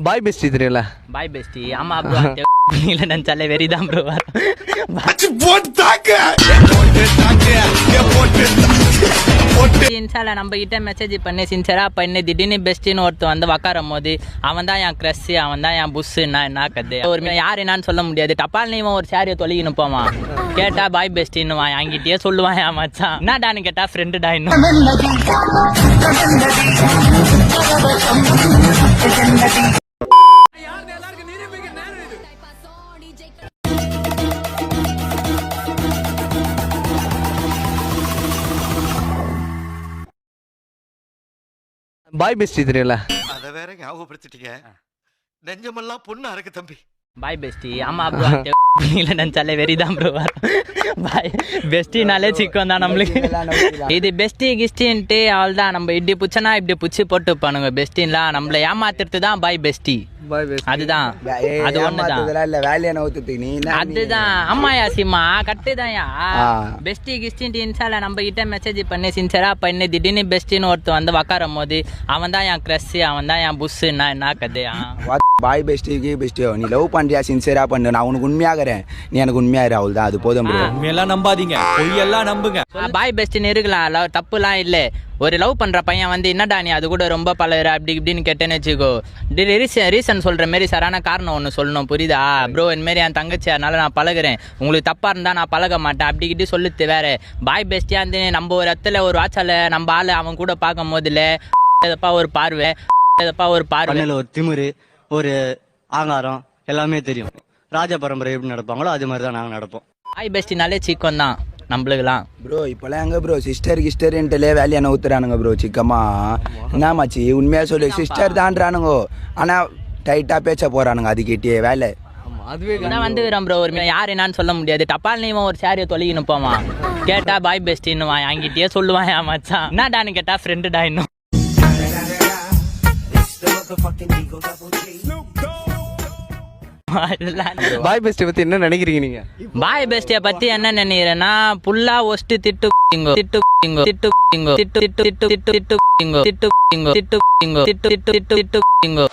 Boy bestie தெரியல. Boy bestie ஆமா bro. இல்ல நினைச்சாலே வெறிதான் ப்ரோ. இன்ஸ்டால நம்ம கிட்ட மெசேஜ் பண்ணி சின்சரா பண்ணி திடீர்னு பெஸ்டின்னு ஒருத்தர் வந்து உக்காரும் போது அவன் தான் என் கிரஷ், அவன் தான் என் புஷ்ஷுன்னா என்ன கதை. ஒரு யார் என்னான்னு சொல்ல முடியாது. டப்பால் நீ ஒரு சாரியை தொலைகின்னு போவான். கேட்டா பாய் பெஸ்டின்னு என்கிட்டயே சொல்லுவான். என் மச்சான் என்னடான்னு கேட்டா ஃப்ரெண்டுடா. இன்னும் பாய் பெஸ்டி தெரியல. அத வேற ஞாபகப்படுத்திட்டீங்க. நெஞ்சமெல்லாம் பொண்ணா இருக்கு தம்பி. பாய் பெஸ்டி ஆமா ப்ரோ. இல்ல நினைச்சாலே வெறிதான் ப்ரோ. பாய் பெஸ்டினாலே சிக்கம் தான் நம்மளுக்கு. இது பெஸ்டி கிஸ்டின்ட்டு அவள் தான். நம்ம இப்படி புச்சனா இப்படி புச்சு போட்டு பானுங்க. பெஸ்டின்லாம் நம்மள ஏமாத்துறது தான் பாய் பெஸ்டி. அதுதான் அது ஒண்ணுதான். அதுதான் அம்மாயா சிம்மா கட்டுதான்யா. பெஸ்டி கிஸ்டின் இன்ஸ்டால நம்ம கிட்ட மெசேஜ் பண்ணி சின்சரா பண்ணி திடீர்னு பெஸ்டின்னு ஒருத்தர் வந்து உக்காரும் போது அவன் தான் என் கிரஷ், அவன் தான் என் புஷ்ஷுன்னா என்ன கதையா. பாய் பெஸ்டிக்கு பெஸ்டியோ நீ லவ் பண்றியா சின்சியரா பண்ணு. நான் உனக்கு உண்மையாகிறேன், நீ எனக்கு உண்மையாயிரு. அவள் தான் அது போதும். உண்மையெல்லாம் நம்பாதீங்க, பொய்யெல்லாம் நம்புங்க. பாய் பெஸ்டின்னு இருக்கலாம், தப்புலாம் இல்லை. ஒரு லவ் பண்ற பையன் வந்து என்னடா நீ அது கூட ரொம்ப பழகுற அப்படி இப்படின்னு கேட்டேன்னு வச்சுக்கோ. ரீசன் சொல்ற மாரி சரான காரணம் ஒன்று சொல்லணும், புரியுதா ப்ரோ? இந்த மாரி என் தங்கச்சி அதனால நான் பழகுறேன், உங்களுக்கு தப்பா இருந்தா நான் பழக மாட்டேன் அப்படி கிட்டி சொல்லுது வேற. பாய் பெஸ்டியா இருந்து நம்ம ஒரு இடத்துல ஒரு வாட்சால நம்ம ஆளு அவன் கூட பார்க்கும் போதுல ஒரு பார்வை ஒரு திமிரு, ஒரு ஆங்காரம் எல்லாமே தெரியும். ராஜ பரம்பரை எப்படி நடப்பாங்களோ அது மாதிரி தான் நாங்கள் நடப்போம். பாய் பெஸ்டினாலே சிக்கம் தான் நம்மளுக்குலாம் ப்ரோ. இப்போலாம் எங்க ப்ரோ சிஸ்டர்ன்ட்டுலே வேலையான ஊத்துறானுங்க ப்ரோ. சிக்கமா என்னமாச்சு உண்மையா சொல்லு, சிஸ்டர் தான்றானுங்க. ஆனா டைட்டா பேச்ச போறானுங்க, அது கிட்டே வேலை. வந்து ப்ரோ ஒரு யார் என்னான்னு சொல்ல முடியாது. டப்பால் நீ ஒரு சாரியை தொலைகின்னு போவான். கேட்டா பாய் பெஸ்டின்னு என்கிட்டயே சொல்லுவான். என் மச்சான் என்னடான்னு கேட்டா ஃப்ரெண்டுடா. இன்னும் பாய் பெஸ்டி பத்தி என்ன நினைக்கிறீங்க நீங்க? பாய் பெஸ்டிய பத்தி என்ன நினைக்கிறேன்னா புல்லா ஒஸ்ட் திட்டு திட்டு திட்டு திட்டு திட்டு திட்டு திட்டு திட்டு திட்டு திட்டு திட்டு திட்டு திட்டு திட்டு திட்டு